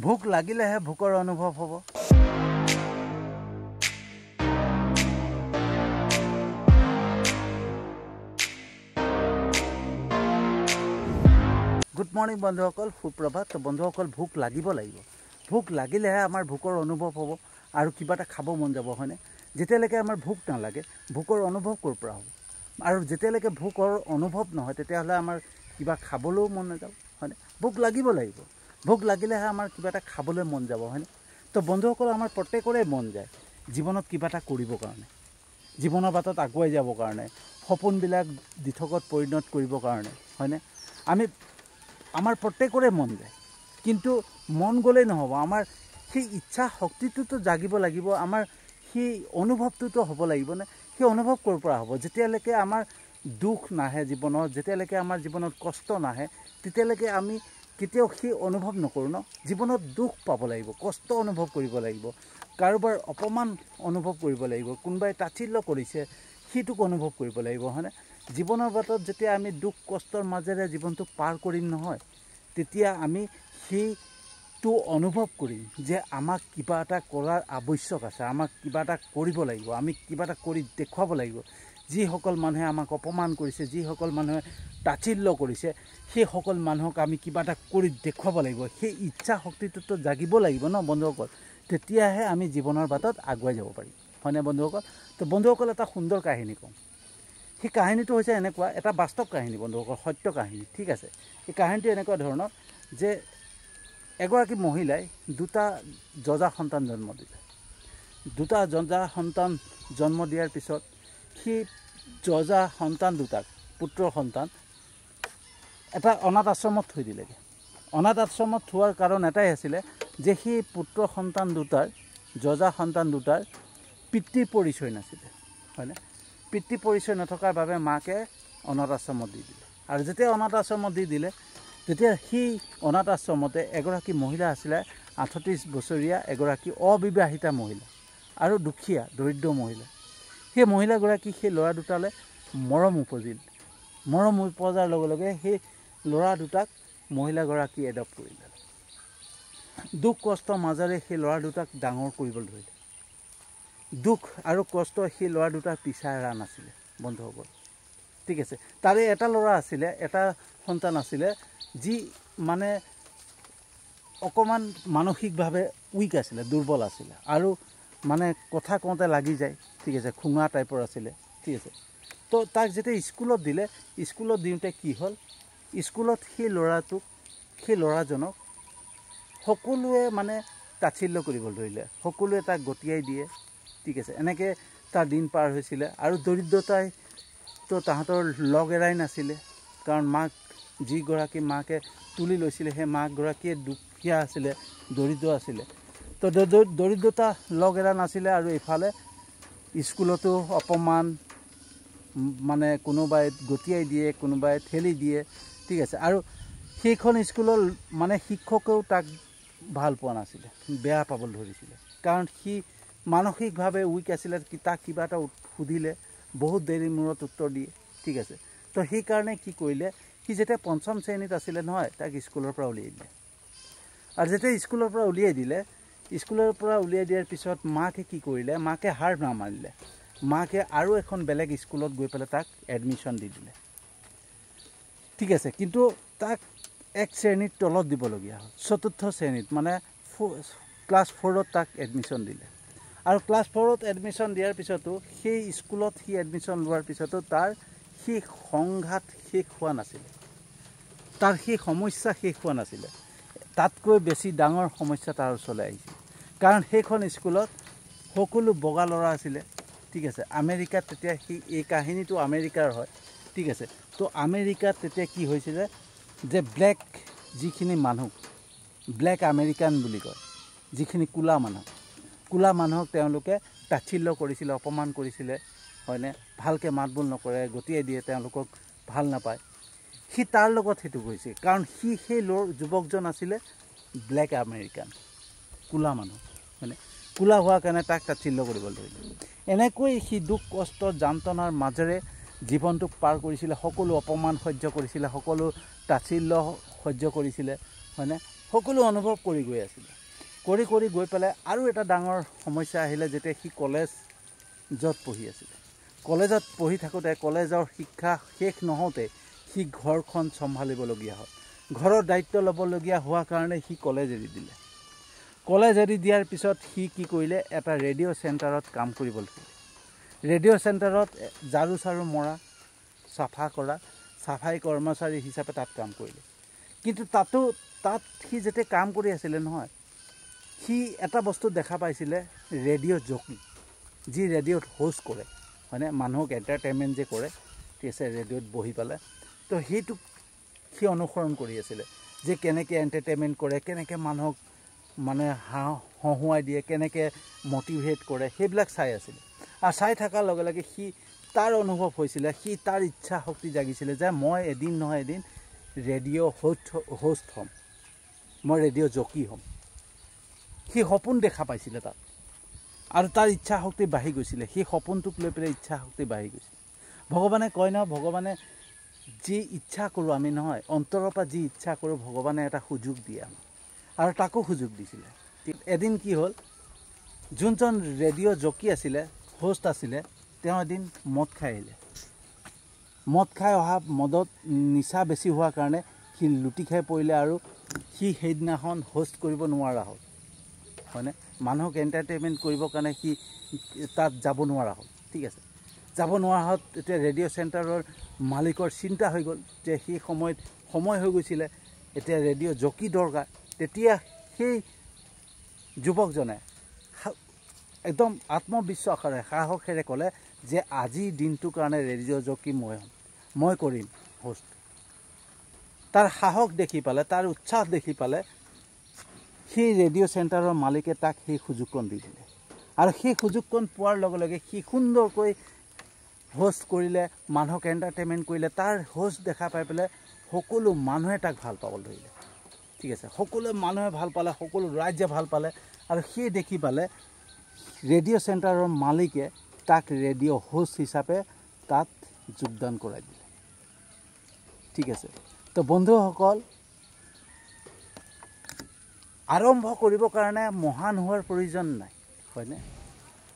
ভোক লাগিলেহে ভোকৰ অনুভৱ হ'ব। গুড মৰ্নিং বন্ধুসকল, সুপ্ৰভাত। বন্ধুসকল, ভোক লাগিব। ভোক লাগিলেহে আমাৰ ভোকৰ অনুভৱ হ'ব আৰু কিবা এটা খাব মন যাব, হয়নে? যেতিয়ালৈকে আমাৰ ভোক নালাগে ভোকৰ অনুভৱ ক'ৰ পৰা হ'ব? আৰু যেতিয়ালৈকে ভোকৰ অনুভৱ নহয় তেতিয়াহ'লে আমাৰ কিবা খাবলৈও মন নাযাব, হয়নে? ভোক লাগিব। ভোক লাগিলেহে আমাৰ কিবা এটা খাবলৈ মন যাব, হয়নে? তো বন্ধুসকল, আমাৰ প্ৰত্যেকৰে মন যায় জীৱনত কিবা এটা কৰিবৰ কাৰণে, জীৱনৰ বাটত আগুৱাই যাবৰ কাৰণে, সপোনবিলাক দিঠকত পৰিণত কৰিবৰ কাৰণে, হয়নে? আমাৰ প্ৰত্যেকৰে মন যায়, কিন্তু মন গ'লেই নহ'ব। আমাৰ সেই ইচ্ছা শক্তিটোতো জাগিব লাগিব, আমাৰ সেই অনুভৱটোতো হ'ব লাগিবনে? সেই অনুভৱ ক'ৰ পৰা হ'ব? যেতিয়ালৈকে আমাৰ দুখ নাহে জীৱনত, যেতিয়ালৈকে আমাৰ জীৱনত কষ্ট নাহে, তেতিয়ালৈকে আমি কেতিয়াও সেই অনুভৱ নকৰোঁ ন? জীৱনত দুখ পাব লাগিব, কষ্ট অনুভৱ কৰিব লাগিব, কাৰোবাৰ অপমান অনুভৱ কৰিব লাগিব, কোনোবাই তাচ্ছিল্য কৰিছে সেইটোক অনুভৱ কৰিব লাগিব, হয়নে? জীৱনৰ বাটত যেতিয়া আমি দুখ কষ্টৰ মাজেৰে জীৱনটোক পাৰ কৰিম নহয়, তেতিয়া আমি সেইটো অনুভৱ কৰিম যে আমাক কিবা এটা কৰাৰ আৱশ্যক আছে, আমাক কিবা এটা কৰিব লাগিব, আমি কিবা এটা কৰি দেখুৱাব লাগিব। যিসকল মানুহে আমাক অপমান কৰিছে, যিসকল মানুহে তাচ্ছিল্য কৰিছে, সেইসকল মানুহক আমি কিবা এটা কৰি দেখুৱাব লাগিব। সেই ইচ্ছা শক্তিটোতো জাগিব লাগিব ন বন্ধুসকল? তেতিয়াহে আমি জীৱনৰ বাটত আগুৱাই যাব পাৰিম, হয়নে বন্ধুসকল? তো বন্ধুসকল, এটা সুন্দৰ কাহিনী কওঁ। সেই কাহিনীটো হৈছে এনেকুৱা এটা বাস্তৱ কাহিনী বন্ধুসকল, সত্য কাহিনী, ঠিক আছে? এই কাহিনীটো এনেকুৱা ধৰণৰ যে এগৰাকী মহিলাই দুটা যজা সন্তান জন্ম দিলে। দুটা যজা সন্তান জন্ম দিয়াৰ পিছত সেই যজা সন্তান দুটাক, পুত্ৰ সন্তান, এটা অনাথ আশ্ৰমত থৈ দিলেগৈ। অনাথ আশ্ৰমত থোৱাৰ কাৰণ এটাই আছিলে যে সেই পুত্ৰ সন্তান দুটাৰ, যজা সন্তান দুটাৰ পিতৃৰ পৰিচয় নাছিলে, হয়নে? পিতৃ পৰিচয় নথকাৰ বাবে মাকে অনাথ আশ্ৰমত দি দিলে। আৰু যেতিয়া অনাথ আশ্ৰমত দি দিলে, তেতিয়া সেই অনাথ আশ্ৰমতে এগৰাকী মহিলা আছিলে, 38 বছৰীয়া এগৰাকী অবিবাহিতা মহিলা আৰু দুখীয়া দৰিদ্ৰ মহিলা। সেই মহিলাগৰাকী সেই ল'ৰা দুটালৈ মৰম উপজিল। মৰম উপজাৰ লগে লগে সেই ল'ৰা দুটাক মহিলাগৰাকী এডপ্ট কৰিলে। দুখ কষ্টৰ মাজেৰে সেই ল'ৰা দুটাক ডাঙৰ কৰিবলৈ ধৰিলে। দুখ আৰু কষ্ট সেই ল'ৰা দুটাৰ পিছা এৰা নাছিলে বন্ধুসকল, ঠিক আছে? তাৰে এটা ল'ৰা আছিলে, এটা সন্তান আছিলে যি মানে অকণমান মানসিকভাৱে উইক আছিলে, দুৰ্বল আছিলে, আৰু মানে কথা কওঁতে লাগি যায়, ঠিক আছে? খুঙা টাইপৰ আছিলে, ঠিক আছে? তো তাক যেতিয়া স্কুলত দিলে, স্কুলত দিওঁতে কি হ'ল, স্কুলত সেই ল'ৰাজনক সকলোৱে মানে তাচ্ছিল্য কৰিবলৈ ধৰিলে, সকলোৱে তাক গতিয়াই দিয়ে, ঠিক আছে? এনেকৈ তাৰ দিন পাৰ হৈছিলে। আৰু দৰিদ্ৰতাই তো তাহাঁতৰ লগ এৰাই নাছিলে, কাৰণ যিগৰাকী মাকে তুলি লৈছিলে সেই মাকগৰাকীয়ে দুখীয়া আছিলে, দৰিদ্ৰ আছিলে। তো দৰিদ্ৰতা লগ এৰা নাছিলে। আৰু ইফালে স্কুলতো অপমান, মানে কোনোবাই গতিয়াই দিয়ে, কোনোবাই ঠেলি দিয়ে, ঠিক আছে? আৰু সেইখন স্কুলৰ মানে শিক্ষকেও তাক ভাল পোৱা নাছিলে, বেয়া পাবলৈ ধৰিছিলে, কাৰণ সি মানসিকভাৱে উইক আছিলে। তাক কিবা এটা সুধিলে বহুত দেৰি মূৰত উত্তৰ দিয়ে, ঠিক আছে? তো সেইকাৰণে কি কৰিলে, সি যেতিয়া 5ম শ্ৰেণীত আছিলে নহয়, তাক স্কুলৰ পৰা উলিয়াই দিলে। আৰু যেতিয়া স্কুলৰ পৰা উলিয়াই দিয়াৰ পিছত মাকে কি কৰিলে, মাকে হাৰ নামানিলে। মাকে আৰু এখন বেলেগ স্কুলত গৈ পেলাই তাক এডমিশ্যন দি দিলে, ঠিক আছে? কিন্তু তাক 1 শ্ৰেণীত তলত দিবলগীয়া হ'ল। 4ৰ্থ শ্ৰেণীত, মানে ক্লাছ 4ত তাক এডমিশ্যন দিলে। আৰু ক্লাছ 4ত এডমিশ্যন দিয়াৰ পিছতো, সেই স্কুলত সি এডমিশ্যন লোৱাৰ পিছতো তাৰ সেই সংঘাত শেষ হোৱা নাছিলে, তাৰ সেই সমস্যা শেষ হোৱা নাছিলে। তাতকৈ বেছি ডাঙৰ সমস্যা তাৰ ওচৰলৈ আহিছিল, কাৰণ সেইখন স্কুলত সকলো বগা ল'ৰা আছিলে, ঠিক আছে? আমেৰিকাত তেতিয়া এই কাহিনীটো আমেৰিকাৰ হয়, ঠিক আছে? তো আমেৰিকাত তেতিয়া কি হৈছিলে যে ব্লেক যিখিনি মানুহ, ব্লেক আমেৰিকান বুলি কয়, যিখিনি ক'লা মানুহক তেওঁলোকে তাচ্ছিল্য কৰিছিলে, অপমান কৰিছিলে, হয়নে? ভালকৈ মাত বোল নকৰে, গতিয়াই দিয়ে, তেওঁলোকক ভাল নাপায়। সি তাৰ লগত সেইটো গৈছে, কাৰণ সেই যুৱকজন আছিলে ব্লেক আমেৰিকান, ক'লা মানুহ, হয়নে? ক'লা হোৱাৰ কাৰণে তাক তাচ্ছিল্য কৰিবলৈ ধৰিলে। এনেকৈ সি দুখ কষ্ট যান্ত্ৰণাৰ মাজেৰে জীৱনটোক পাৰ কৰিছিলে, সকলো অপমান সহ্য কৰিছিলে, সকলো তাচ্ছিল্য সহ্য কৰিছিলে, হয়নে? সকলো অনুভৱ কৰি গৈ আছিলে কৰি গৈ পেলাই আৰু এটা ডাঙৰ সমস্যা আহিলে যেতিয়া সি কলেজত পঢ়ি আছিলে কলেজত পঢ়ি থাকোঁতে কলেজৰ শিক্ষা শেষ নহওঁতে সি ঘৰখন চম্ভালিবলগীয়া হ'ল ঘৰৰ দায়িত্ব ল'বলগীয়া হোৱাৰ কাৰণে সি কলেজ এৰি দিলে কলেজ এৰি দিয়াৰ পিছত সি কি কৰিলে এটা ৰেডিঅ' চেণ্টাৰত কাম কৰিবলৈ ৰেডিঅ' চেণ্টাৰত ঝাৰু চাৰু মৰা চাফা কৰা চাফাই কৰ্মচাৰী হিচাপে তাত কাম কৰিলে কিন্তু তাত সি যেতিয়া কাম কৰি আছিলে নহয় সি এটা বস্তু দেখা পাইছিলে ৰেডিঅ' জকি যি ৰেডিঅ'ত হোষ্ট কৰে হয়নে মানুহক এণ্টাৰটেইনমেণ্ট যে কৰে ঠিক আছে ৰেডিঅ'ত বহি পেলাই তো সেইটো সি অনুসৰণ কৰি আছিলে যে কেনেকৈ এণ্টাৰটেইনমেণ্ট কৰে কেনেকৈ মানুহক মানে হহুৱাই দিয়ে কেনেকৈ মটিভেট কৰে সেইবিলাক চাই আছিলে আৰু চাই থকাৰ লগে লগে সি তাৰ অনুভৱ হৈছিলে সি তাৰ ইচ্ছা শক্তি জাগিছিলে যে মই এদিন নহয় এদিন ৰেডিঅ' হোষ্ট হ'ম মই ৰেডিঅ' জকি হ'ম সি সপোন দেখা পাইছিলে তাত আৰু তাৰ ইচ্ছা শক্তি বাঢ়ি গৈছিলে সেই সপোনটোক লৈ পেলাই ইচ্ছা শক্তি বাঢ়ি গৈছিলে ভগৱানে কয় ন ভগৱানে যি ইচ্ছা কৰোঁ আমি নহয় অন্তৰৰ পৰা যি ইচ্ছা কৰোঁ ভগৱানে এটা সুযোগ দিয়ে আমাক আৰু তাকো সুযোগ দিছিলে এদিন কি হ'ল যোনজন ৰেডিঅ' জকি আছিলে হোষ্ট আছিলে তেওঁ এদিন মদ খাই আহিলে মদ খাই অহা মদত নিচা বেছি হোৱাৰ কাৰণে সি লুটি খাই পৰিলে আৰু সি সেইদিনাখন হোষ্ট কৰিব নোৱাৰা হ'ল হয়নে মানুহক এণ্টাৰটেইনমেণ্ট কৰিবৰ কাৰণে সি তাত যাব নোৱাৰা হ'ল ঠিক আছে যাব নোৱাৰা হ'ল এতিয়া ৰেডিঅ' চেণ্টাৰৰ মালিকৰ চিন্তা হৈ গ'ল যে সেই সময়ত সময় হৈ গৈছিলে এতিয়া ৰেডিঅ' জকি দৰকাৰ তেতিয়া সেই যুৱকজনে একদম আত্মবিশ্বাসেৰে সাহসেৰে ক'লে যে আজিৰ দিনটোৰ কাৰণে ৰেডিঅ' জকি মই কৰিম হোষ্ট তাৰ সাহস দেখি পালে তাৰ উৎসাহ দেখি পালে সেই ৰেডিঅ' চেণ্টাৰৰ মালিকে তাক সেই সুযোগকণ দি দিলে আৰু সেই সুযোগকণ পোৱাৰ লগে লগে সি সুন্দৰকৈ হোষ্ট কৰিলে মানুহক এণ্টাৰটেইনমেণ্ট কৰিলে তাৰ হোষ্ট দেখা পাই পেলাই সকলো মানুহে তাক ভাল পাবলৈ ধৰিলে ঠিক আছে সকলো মানুহে ভাল পালে সকলো ৰাইজে ভাল পালে আৰু সেই দেখি পালে ৰেডিঅ' চেণ্টাৰৰ মালিকে তাক ৰেডিঅ' হোষ্ট হিচাপে তাত যোগদান কৰাই দিলে ঠিক আছে তো বন্ধুসকল আৰম্ভ কৰিবৰ কাৰণে মহান হোৱাৰ প্ৰয়োজন নাই হয়নে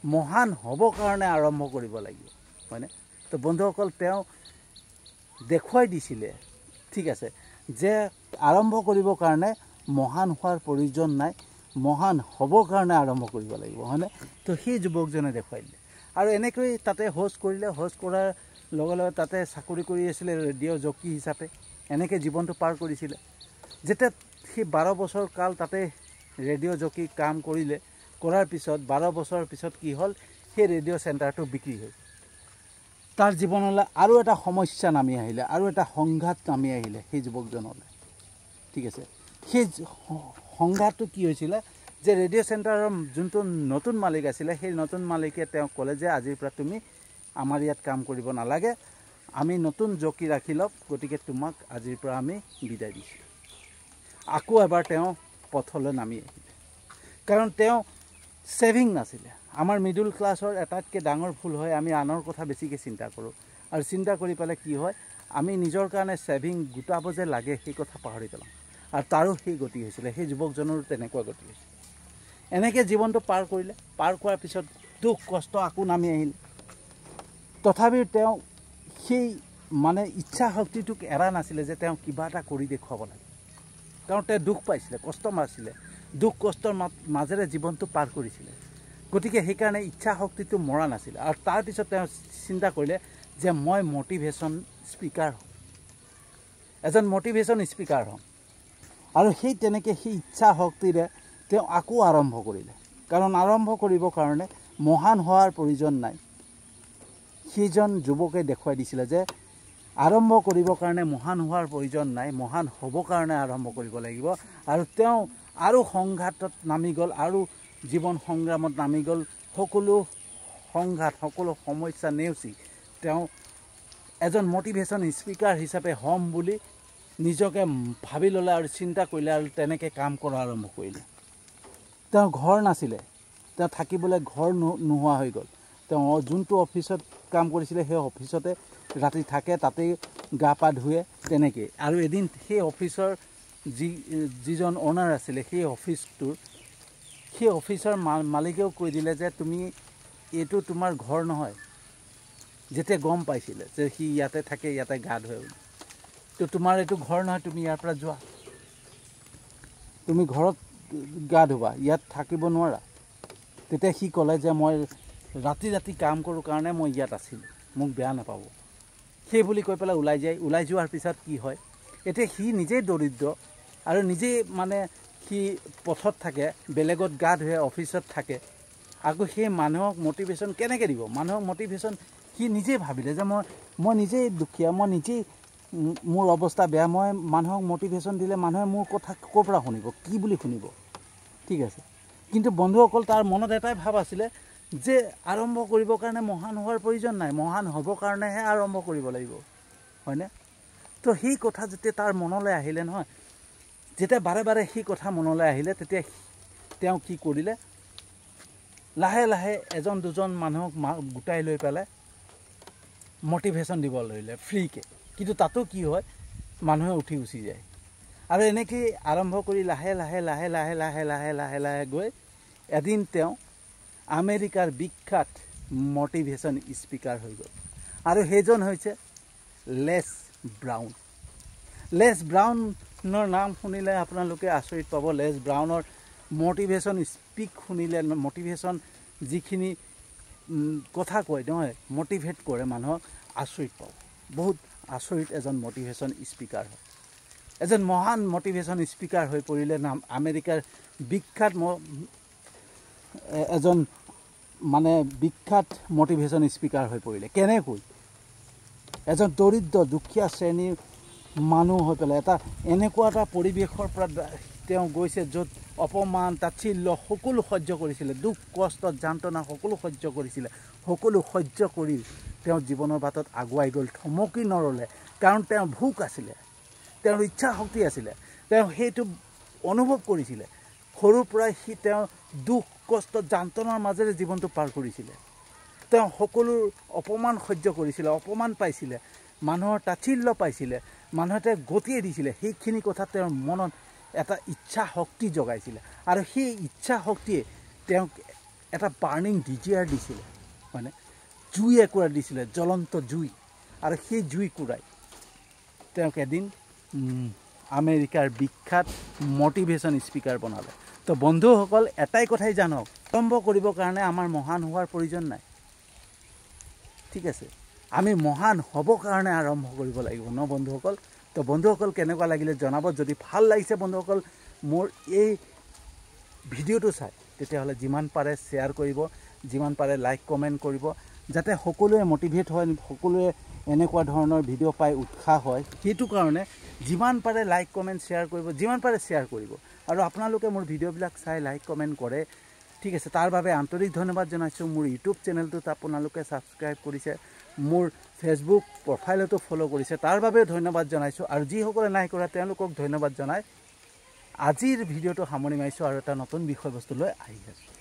মহান হ'বৰ কাৰণে আৰম্ভ কৰিব লাগিব হয়নে তো বন্ধুসকল তেওঁ দেখুৱাই দিছিলে ঠিক আছে যে আৰম্ভ কৰিবৰ কাৰণে মহান হোৱাৰ প্ৰয়োজন নাই মহান হ'বৰ কাৰণে আৰম্ভ কৰিব লাগিব হয়নে তো সেই যুৱকজনে দেখুৱাই দিলে আৰু এনেকৈ তাতে হোষ্ট কৰিলে হোষ্ট কৰাৰ লগে লগে তাতে চাকৰি কৰি আছিলে ৰেডিঅ' জকি হিচাপে এনেকৈ জীৱনটো পাৰ কৰিছিলে যেতিয়া সি 12 বছৰ কাল তাতে ৰেডিঅ' জকি কাম কৰিলে কৰাৰ পিছত 12 বছৰৰ পিছত কি হ'ল সেই ৰেডিঅ' চেণ্টাৰটো বিক্ৰী হ'ল তাৰ জীৱনলৈ আৰু এটা সমস্যা নামি আহিলে আৰু এটা সংঘাত নামি আহিলে সেই যুৱকজনলৈ ঠিক আছে সেই সংঘাতটো কি হৈছিলে যে ৰেডিঅ' চেণ্টাৰৰ যোনটো নতুন মালিক আছিলে সেই নতুন মালিকে তেওঁক ক'লে যে আজিৰ পৰা তুমি আমাৰ ইয়াত কাম কৰিব নালাগে আমি নতুন জকি ৰাখি ল'ম গতিকে তোমাক আজিৰ পৰা আমি বিদায় দিছোঁ আকৌ এবাৰ তেওঁ পথলৈ নামি আহিলে কাৰণ তেওঁ ছেভিং নাছিলে আমাৰ মিডল ক্লাছৰ এটাতকৈ ডাঙৰ ভুল হয় আমি আনৰ কথা বেছিকৈ চিন্তা কৰোঁ আৰু চিন্তা কৰি পেলাই কি হয় আমি নিজৰ কাৰণে ছেভিং গোটাব যে লাগে সেই কথা পাহৰি পেলাওঁ আৰু তাৰো সেই গতি হৈছিলে সেই যুৱকজনৰো তেনেকুৱা গতি হৈছিলে এনেকৈ জীৱনটো পাৰ কৰিলে পাৰ কৰাৰ পিছত দুখ কষ্ট আকৌ নামি আহিল তথাপিও তেওঁ সেই মানে ইচ্ছা শক্তিটোক এৰা নাছিলে যে তেওঁ কিবা এটা কৰি দেখুৱাব লাগে কাৰণ তেওঁ দুখ পাইছিলে কষ্ট মাৰিছিলে দুখ কষ্টৰ মাজেৰে জীৱনটো পাৰ কৰিছিলে গতিকে সেইকাৰণে ইচ্ছা শক্তিটো মৰা নাছিলে আৰু তাৰপিছত তেওঁ চিন্তা কৰিলে যে মই মটিভেশ্যন স্পীকাৰ হ'ম এজন মটিভেশ্যন স্পীকাৰ হ'ম আৰু সেই তেনেকৈ সেই ইচ্ছা শক্তিৰে তেওঁ আকৌ আৰম্ভ কৰিলে কাৰণ আৰম্ভ কৰিবৰ কাৰণে মহান হোৱাৰ প্ৰয়োজন নাই সেইজন যুৱকে দেখুৱাই দিছিলে যে আৰম্ভ কৰিবৰ কাৰণে মহান হোৱাৰ প্ৰয়োজন নাই মহান হ'বৰ কাৰণে আৰম্ভ কৰিব লাগিব আৰু তেওঁ আৰু সংঘাতত নামি গ'ল আৰু জীৱন সংগ্ৰামত নামি গ'ল সকলো সংঘাত সকলো সমস্যা নেওচি তেওঁ এজন মটিভেশ্যন স্পীকাৰ হিচাপে হ'ম বুলি নিজকে ভাবি ল'লে আৰু চিন্তা কৰিলে আৰু তেনেকৈ কাম কৰা আৰম্ভ কৰিলে তেওঁ ঘৰ নাছিলে তেওঁ থাকিবলৈ ঘৰ নোহোৱা হৈ গ'ল তেওঁ যোনটো অফিচত কাম কৰিছিলে সেই অফিচতে ৰাতি থাকে তাতেই গা পা ধুৱে তেনেকৈ আৰু এদিন সেই অফিচৰ যিজন অনাৰ আছিলে সেই অফিচৰ মালিকেও কৈ দিলে যে তুমি এইটো তোমাৰ ঘৰ নহয়। যেতিয়া গম পাইছিলে যে সি ইয়াতে থাকে, ইয়াতে গা ধুৱে বুলি, তো তোমাৰ এইটো ঘৰ নহয়, তুমি ইয়াৰ পৰা যোৱা, তুমি ঘৰত গা ধুবা, ইয়াত থাকিব নোৱাৰা। তেতিয়া সি ক'লে যে মই ৰাতি কাম কৰোঁ কাৰণে মই ইয়াত আছিলোঁ, মোক বেয়া নাপাব। সেই বুলি কৈ পেলাই ওলাই যোৱাৰ পিছত কি হয়, এতিয়া সি নিজেই দৰিদ্ৰ আৰু নিজেই মানে সি পথত থাকে, বেলেগত গা ধুৱে, অফিচত থাকে। আকৌ সেই মানুহক মটিভেশ্যন কেনেকৈ দিব? মানুহক মটিভেশ্যন সি নিজেই ভাবিলে যে মই নিজেই দুখীয়া, মই নিজেই মোৰ অৱস্থা বেয়া, মই মানুহক মটিভেশ্যন দিলে মানুহে মোৰ কথা ক'ৰ পৰা শুনিব, কি বুলি শুনিব? ঠিক আছে, কিন্তু বন্ধুসকল তাৰ মনত এটাই ভাৱ আছিলে যে আৰম্ভ কৰিবৰ কাৰণে মহান হোৱাৰ প্ৰয়োজন নাই, মহান হ'বৰ কাৰণেহে আৰম্ভ কৰিব লাগিব, হয়নে? তো সেই কথা যেতিয়া তাৰ মনলৈ আহিলে নহয়, যেতিয়া বাৰে সেই কথা মনলৈ আহিলে, তেতিয়া তেওঁ কি কৰিলে, লাহে এজন দুজন মানুহক গোটাই লৈ পেলাই মটিভেশ্যন দিব ধৰিলে ফ্ৰীকৈ। কিন্তু তাতো কি হয়, মানুহে উঠি গুচি যায়। আৰু এনেকৈ আৰম্ভ কৰি লাহে গৈ এদিন তেওঁ আমেৰিকাৰ বিখ্যাত মটিভেশ্যন স্পীকাৰ হৈ গ'ল। আৰু সেইজন হৈছে লেছ ব্ৰাউন। লেছ ব্ৰাউনৰ নাম শুনিলে আপোনালোকে আচৰিত পাব। লেছ ব্ৰাউনৰ মটিভেশ্যন স্পীক শুনিলে, মটিভেশ্যন যিখিনি কথা কয় নহয়, মটিভেট কৰে মানুহক, আচৰিত পাব। বহুত আচৰিত এজন মটিভেশ্যন স্পীকাৰ হয়, এজন মহান মটিভেশ্যন স্পীকাৰ হৈ পৰিলে নাম আমেৰিকাৰ বিখ্যাত এজন মানে বিখ্যাত মটিভেশ্যন স্পীকাৰ হৈ পৰিলে। কেনেকৈ? এজন দৰিদ্ৰ দুখীয়া শ্ৰেণীৰ মানুহ হৈ পেলাই এনেকুৱা এটা পৰিৱেশৰ পৰা তেওঁ গৈছে, য'ত অপমান তাচ্ছিল্য সকলো সহ্য কৰিছিলে, দুখ কষ্ট যান্ত্ৰণা সকলো সহ্য কৰিছিলে। সকলো সহ্য কৰি তেওঁ জীৱনৰ বাটত আগুৱাই গ'ল, থমকি নৰলে। কাৰণ তেওঁৰ ভোক আছিলে, তেওঁৰ ইচ্ছা শক্তি আছিলে, তেওঁ সেইটো অনুভৱ কৰিছিলে। সৰুৰ পৰাই তেওঁ দুখ কষ্ট যান্ত্ৰণাৰ মাজেৰে জীৱনটো পাৰ কৰিছিলে। তেওঁ সকলো অপমান সহ্য কৰিছিলে, অপমান পাইছিলে, মানুহৰ তাচ্ছিল্য পাইছিলে, মানুহে তেওঁক গতিয়ে দিছিলে। সেইখিনি কথা তেওঁৰ মনত এটা ইচ্ছা শক্তি জগাইছিলে। আৰু সেই ইচ্ছা শক্তিয়ে তেওঁক এটা বাৰ্ণিং ডিজায়াৰ দিছিলে, মানে জুই একুৰা দিছিলে, জ্বলন্ত জুই। আৰু সেই জুই কুৰাই তেওঁক এদিন আমেৰিকাৰ বিখ্যাত মটিভেশ্যন স্পীকাৰ বনালে। তো বন্ধুসকল, এটাই কথাই জানক, আৰম্ভ কৰিবৰ কাৰণে আমাৰ মহান হোৱাৰ প্ৰয়োজন নাই। ঠিক আছে, আমি মহান হ'বৰ কাৰণে আৰম্ভ কৰিব লাগিব ন বন্ধুসকল? তো বন্ধুসকল, কেনেকুৱা লাগিলে জনাব। যদি ভাল লাগিছে বন্ধুসকল মোৰ এই ভিডিঅ'টো চাই, তেতিয়াহ'লে যিমান পাৰে শ্বেয়াৰ কৰিব, যিমান পাৰে লাইক কমেণ্ট কৰিব, যাতে সকলোৱে মটিভেট হয়, সকলোৱে এনেকুৱা ধৰণৰ ভিডিঅ' পাই উৎসাহ হয়। সেইটো কাৰণে যিমান পাৰে লাইক কমেণ্ট শ্বেয়াৰ কৰিব, যিমান পাৰে শ্বেয়াৰ কৰিব। আৰু আপোনালোকে মোৰ ভিডিঅ'বিলাক চাই লাইক কমেণ্ট কৰে, ঠিক আছে, তাৰ বাবে আন্তৰিক ধন্যবাদ জনাইছোঁ। মোৰ ইউটিউব চেনেলটোত আপোনালোকে ছাবস্ক্ৰাইব কৰিছে, মোৰ ফেচবুক প্ৰফাইলতো ফ'ল' কৰিছে, তাৰ বাবে ধন্যবাদ জনাইছোঁ। আৰু যিসকলে নাই কৰা তেওঁলোকক ধন্যবাদ জনাই আজিৰ ভিডিঅ'টো সামৰি মাৰিছোঁ আৰু এটা নতুন বিষয়বস্তু লৈ আহি আছোঁ।